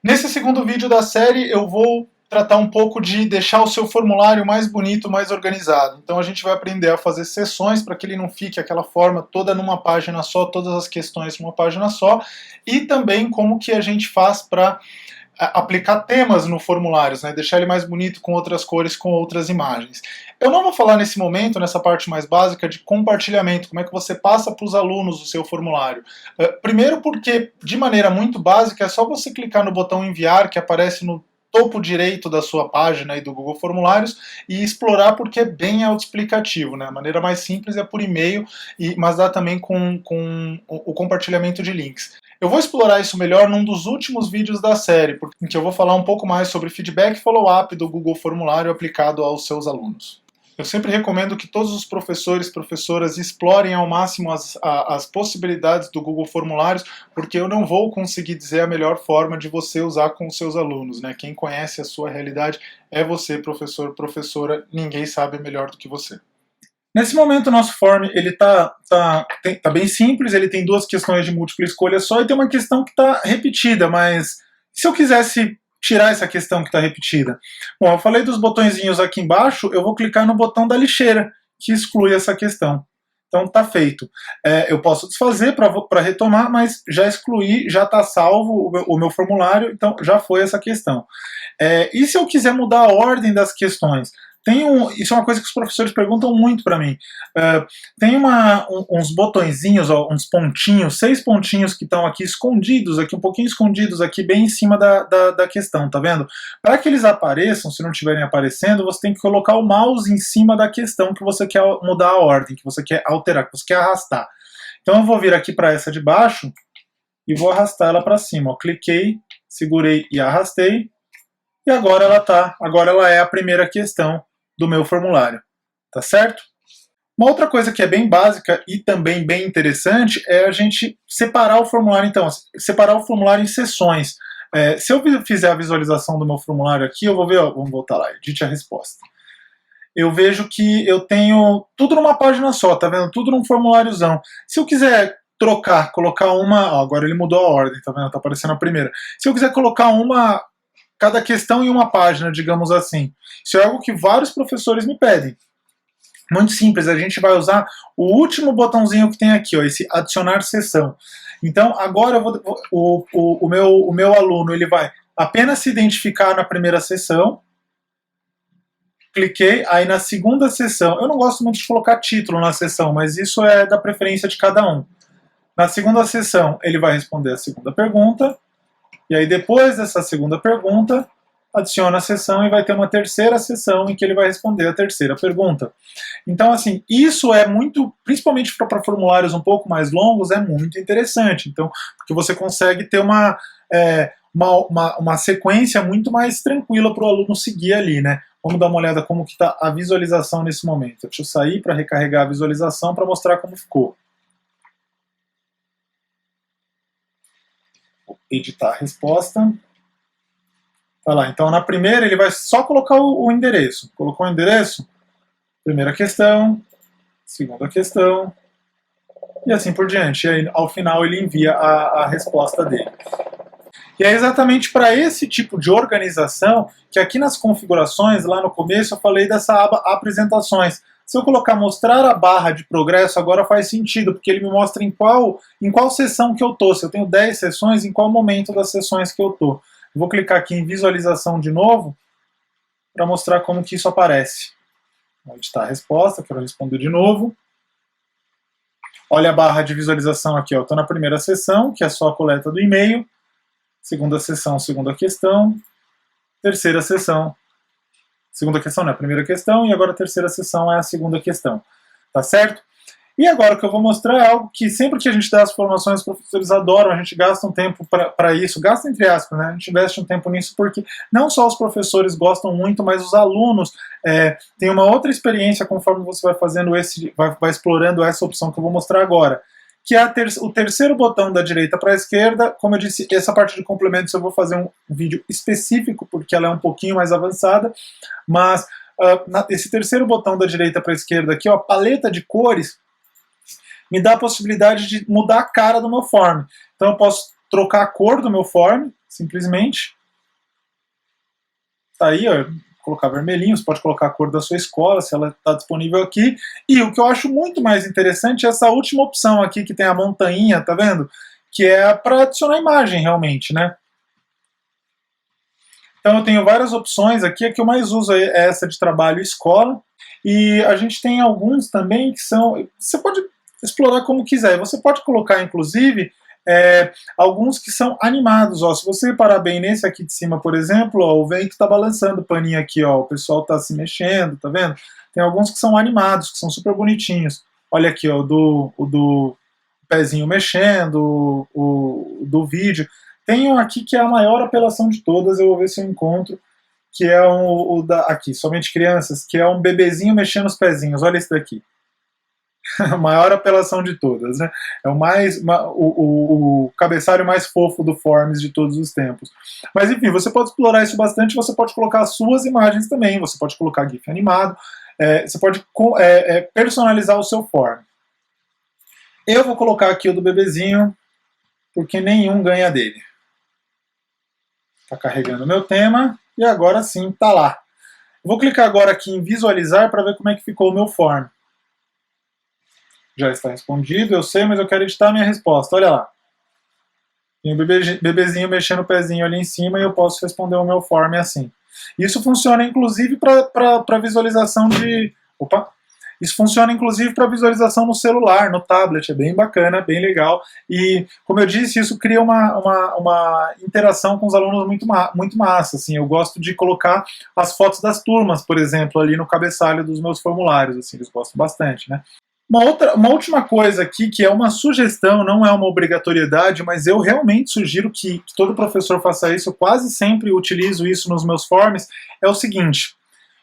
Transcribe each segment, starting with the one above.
Nesse segundo vídeo da série eu vou tratar um pouco de deixar o seu formulário mais bonito, mais organizado. Então a gente vai aprender a fazer seções para que ele não fique aquela forma toda numa página só, todas as questões numa página só, e também como que a gente faz para aplicar temas no formulário, né? Deixar ele mais bonito com outras cores, com outras imagens. Eu não vou falar nesse momento, nessa parte mais básica, de compartilhamento, como é que você passa para os alunos o seu formulário. Primeiro porque, de maneira muito básica, é só você clicar no botão enviar, que aparece no topo direito da sua página aí do Google Formulários e explorar porque é bem autoexplicativo, né? A maneira mais simples é por e-mail, mas dá também com o compartilhamento de links. Eu vou explorar isso melhor num dos últimos vídeos da série, em que eu vou falar um pouco mais sobre feedback e follow-up do Google Formulário aplicado aos seus alunos. Eu sempre recomendo que todos os professores e professoras explorem ao máximo as possibilidades do Google Formulários, porque eu não vou conseguir dizer a melhor forma de você usar com os seus alunos, né? Quem conhece a sua realidade é você, professor, professora, ninguém sabe melhor do que você. Nesse momento o nosso form ele tá bem simples, ele tem duas questões de múltipla escolha só e tem uma questão que está repetida, mas se eu quisesse tirar essa questão que está repetida? Bom, eu falei dos botõezinhos aqui embaixo, eu vou clicar no botão da lixeira, que exclui essa questão. Então tá feito. Eu posso desfazer para retomar, mas já excluí, já está salvo o meu formulário, então já foi essa questão. E se eu quiser mudar a ordem das questões? Isso é uma coisa que os professores perguntam muito para mim. Tem uns botõezinhos, ó, uns pontinhos, 6 pontinhos que estão aqui escondidos, aqui um pouquinho escondidos, aqui bem em cima da questão, tá vendo? Para que eles apareçam, se não estiverem aparecendo, você tem que colocar o mouse em cima da questão que você quer mudar a ordem, que você quer alterar, que você quer arrastar. Então eu vou vir aqui para essa de baixo e vou arrastar ela para cima. Ó. Cliquei, segurei e arrastei. E agora ela é a primeira questão do meu formulário, tá certo? Uma outra coisa que é bem básica e também bem interessante é a gente separar o formulário, então, separar o formulário em seções. Se eu fizer a visualização do meu formulário aqui, eu vou ver, ó, vamos voltar lá, edite a resposta. Eu vejo que eu tenho tudo numa página só, tá vendo? Tudo num formuláriozão. Se eu quiser trocar, colocar uma, ó, agora ele mudou a ordem, tá vendo? Tá aparecendo a primeira. Se eu quiser colocar cada questão em uma página, digamos assim. Isso é algo que vários professores me pedem. Muito simples, a gente vai usar o último botãozinho que tem aqui, ó, esse adicionar seção. Então, agora o meu aluno ele vai apenas se identificar na primeira seção. Cliquei, aí na segunda seção, eu não gosto muito de colocar título na seção, mas isso é da preferência de cada um. Na segunda seção, ele vai responder a segunda pergunta. E aí depois dessa segunda pergunta, adiciona a seção e vai ter uma terceira seção em que ele vai responder a terceira pergunta. Então, assim, isso é muito, principalmente para formulários um pouco mais longos, é muito interessante. Então, porque você consegue ter uma sequência muito mais tranquila para o aluno seguir ali, né? Vamos dar uma olhada como que está a visualização nesse momento. Deixa eu sair para recarregar a visualização para mostrar como ficou. Editar a resposta. Tá lá, então na primeira ele vai só colocar o endereço. Colocou o endereço, primeira questão, segunda questão, e assim por diante. E aí, ao final ele envia a resposta dele. E é exatamente para esse tipo de organização que aqui nas configurações, lá no começo, eu falei dessa aba apresentações. Se eu colocar mostrar a barra de progresso, agora faz sentido, porque ele me mostra em qual sessão que eu estou. Se eu tenho 10 sessões, em qual momento das sessões que eu estou. Vou clicar aqui em visualização de novo, para mostrar como que isso aparece. Vou editar a resposta, quero responder de novo. Olha a barra de visualização aqui, estou na primeira sessão, que é só a coleta do e-mail. Segunda sessão, segunda questão. Terceira sessão. Segunda questão, né? A primeira questão, e agora a terceira sessão é a segunda questão. Tá certo? E agora o que eu vou mostrar é algo que sempre que a gente dá as formações, os professores adoram, a gente gasta um tempo para isso, gasta entre aspas, né? A gente investe um tempo nisso porque não só os professores gostam muito, mas os alunos têm uma outra experiência conforme você vai fazendo vai explorando essa opção que eu vou mostrar agora. Que é o terceiro botão da direita para a esquerda. Como eu disse, essa parte de complementos eu vou fazer um vídeo específico, porque ela é um pouquinho mais avançada, mas esse terceiro botão da direita para a esquerda aqui, ó, a paleta de cores, me dá a possibilidade de mudar a cara do meu form. Então eu posso trocar a cor do meu form, simplesmente. Tá aí, ó, colocar vermelhinho, você pode colocar a cor da sua escola, se ela está disponível aqui. E o que eu acho muito mais interessante é essa última opção aqui, que tem a montanha, tá vendo? Que é para adicionar imagem, realmente, né? Então eu tenho várias opções aqui, a que eu mais uso é essa de trabalho e escola, e a gente tem alguns também que são... Você pode explorar como quiser, você pode colocar, inclusive, alguns que são animados. Ó. Se você reparar bem nesse aqui de cima, por exemplo, ó, o vento está balançando o paninho aqui, ó, o pessoal está se mexendo, tá vendo? Tem alguns que são animados, que são super bonitinhos. Olha aqui, ó, o do pezinho mexendo, o do vídeo. Tem um aqui que é a maior apelação de todas, eu vou ver se eu encontro, que é o da, aqui, somente crianças, que é um bebezinho mexendo os pezinhos. Olha esse daqui. A maior apelação de todas, né? É o cabeçalho mais fofo do Forms de todos os tempos. Mas enfim, você pode explorar isso bastante, você pode colocar as suas imagens também, você pode colocar GIF animado, você pode personalizar o seu Form. Eu vou colocar aqui o do bebezinho, porque nenhum ganha dele. Está carregando o meu tema, e agora sim está lá. Vou clicar agora aqui em visualizar para ver como é que ficou o meu Form. Já está respondido, eu sei, mas eu quero editar a minha resposta. Olha lá. Tem o bebezinho mexendo o pezinho ali em cima e eu posso responder o meu form assim. Isso funciona inclusive para visualização de... Opa! Isso funciona inclusive para visualização no celular, no tablet, é bem bacana, bem legal. E, como eu disse, isso cria uma interação com os alunos muito massa. Assim, eu gosto de colocar as fotos das turmas, por exemplo, ali no cabeçalho dos meus formulários. Assim, eles gostam bastante, né? Uma última coisa aqui, que é uma sugestão, não é uma obrigatoriedade, mas eu realmente sugiro que todo professor faça isso, eu quase sempre utilizo isso nos meus forms, é o seguinte: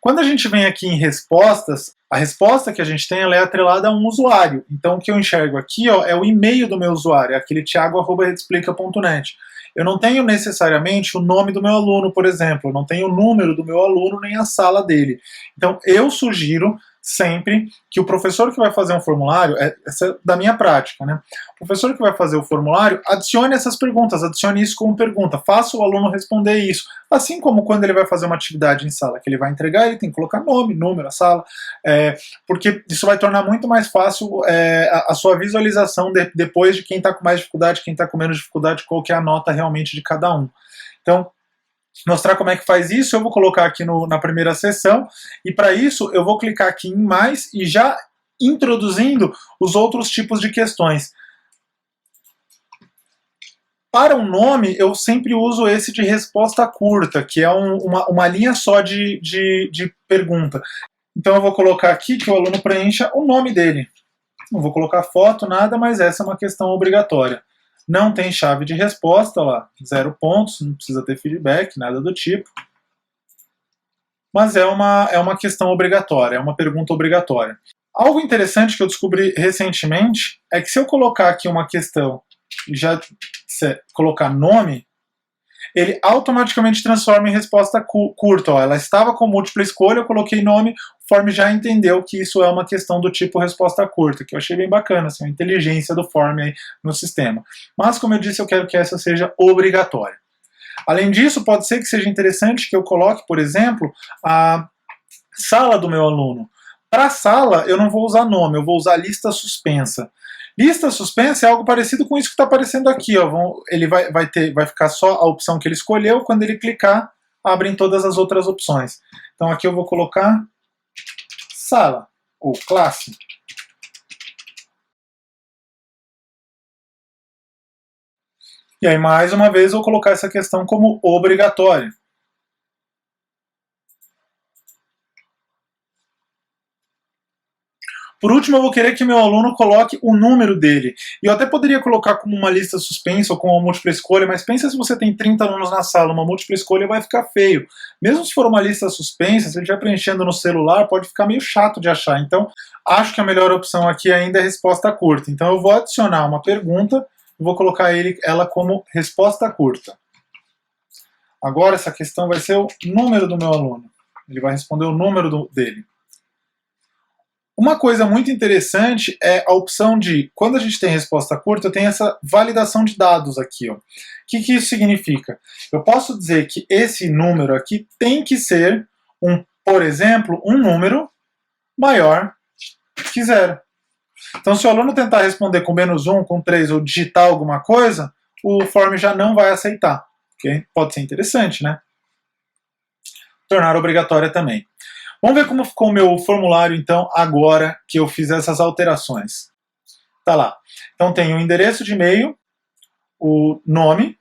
quando a gente vem aqui em respostas, a resposta que a gente tem ela é atrelada a um usuário. Então o que eu enxergo aqui, ó, é o e-mail do meu usuário, é aquele thiago@redexplica.net. Eu não tenho necessariamente o nome do meu aluno, por exemplo, eu não tenho o número do meu aluno nem a sala dele. Então eu sugiro sempre que o professor que vai fazer um formulário, essa é da minha prática, né? O professor que vai fazer o formulário, adicione essas perguntas, adicione isso como pergunta, faça o aluno responder isso. Assim como quando ele vai fazer uma atividade em sala que ele vai entregar, ele tem que colocar nome, número, a sala, porque isso vai tornar muito mais fácil a sua visualização depois de quem está com mais dificuldade, quem está com menos dificuldade, qual que é a nota realmente de cada um. Então, mostrar como é que faz isso, eu vou colocar aqui na primeira seção, e para isso eu vou clicar aqui em mais e já introduzindo os outros tipos de questões. Para um nome, eu sempre uso esse de resposta curta, que é uma linha só de pergunta. Então eu vou colocar aqui que o aluno preencha o nome dele. Não vou colocar foto, nada, mas essa é uma questão obrigatória. Não tem chave de resposta, lá, 0 pontos, não precisa ter feedback, nada do tipo. Mas é uma questão obrigatória, é uma pergunta obrigatória. Algo interessante que eu descobri recentemente é que se eu colocar aqui uma questão e já colocar nome, ele automaticamente transforma em resposta curta. Ó. Ela estava com múltipla escolha, eu coloquei nome, o Form já entendeu que isso é uma questão do tipo resposta curta, que eu achei bem bacana, assim, a inteligência do Form aí no sistema. Mas, como eu disse, eu quero que essa seja obrigatória. Além disso, pode ser que seja interessante que eu coloque, por exemplo, a sala do meu aluno. Para a sala, eu não vou usar nome, eu vou usar lista suspensa. Lista suspensa é algo parecido com isso que está aparecendo aqui. Ó. Ele vai ficar só a opção que ele escolheu, quando ele clicar, abrem todas as outras opções. Então aqui eu vou colocar sala, ou classe. E aí, mais uma vez, eu vou colocar essa questão como obrigatória. Por último, eu vou querer que meu aluno coloque o número dele. E eu até poderia colocar como uma lista suspensa ou com uma múltipla escolha, mas pensa se você tem 30 alunos na sala, uma múltipla escolha vai ficar feio. Mesmo se for uma lista suspensa, se ele estiver preenchendo no celular, pode ficar meio chato de achar. Então, acho que a melhor opção aqui ainda é resposta curta. Então, eu vou adicionar uma pergunta e vou colocar ela como resposta curta. Agora, essa questão vai ser o número do meu aluno. Ele vai responder o número dele. Uma coisa muito interessante é a opção de, quando a gente tem resposta curta, eu tenho essa validação de dados aqui. Ó. O que isso significa? Eu posso dizer que esse número aqui tem que ser, por exemplo, um número maior que 0. Então, se o aluno tentar responder com -1, com 3 ou digitar alguma coisa, o form já não vai aceitar. Okay? Pode ser interessante, né? Tornar obrigatória também. Vamos ver como ficou o meu formulário, então, agora que eu fiz essas alterações. Tá lá. Então, tem o endereço de e-mail, o nome,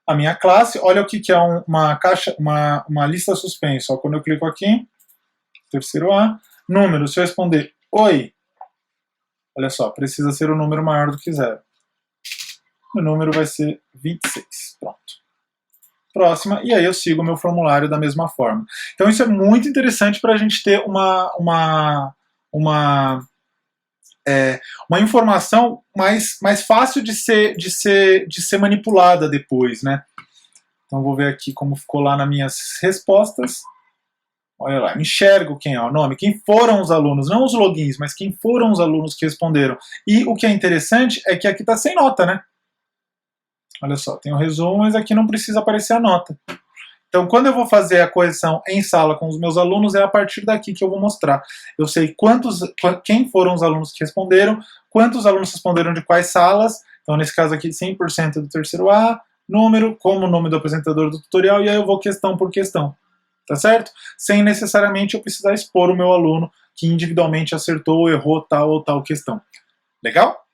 a minha classe. Olha o que é uma lista suspensa. Ó, quando eu clico aqui, terceiro A, número, se eu responder oi, olha só, precisa ser um número maior do que 0. O número vai ser 26. Pronto. Próxima, e aí eu sigo o meu formulário da mesma forma. Então isso é muito interessante para a gente ter uma informação mais fácil de ser manipulada depois, né? Então vou ver aqui como ficou lá nas minhas respostas. Olha lá, enxergo quem é o nome, quem foram os alunos, não os logins, mas quem foram os alunos que responderam. E o que é interessante é que aqui está sem nota, né? Olha só, tem o resumo, mas aqui não precisa aparecer a nota. Então, quando eu vou fazer a correção em sala com os meus alunos, é a partir daqui que eu vou mostrar. Eu sei quem foram os alunos que responderam, quantos alunos responderam de quais salas. Então, nesse caso aqui, 100% do terceiro A, número, como o nome do apresentador do tutorial, e aí eu vou questão por questão. Tá certo? Sem necessariamente eu precisar expor o meu aluno que individualmente acertou ou errou tal ou tal questão. Legal?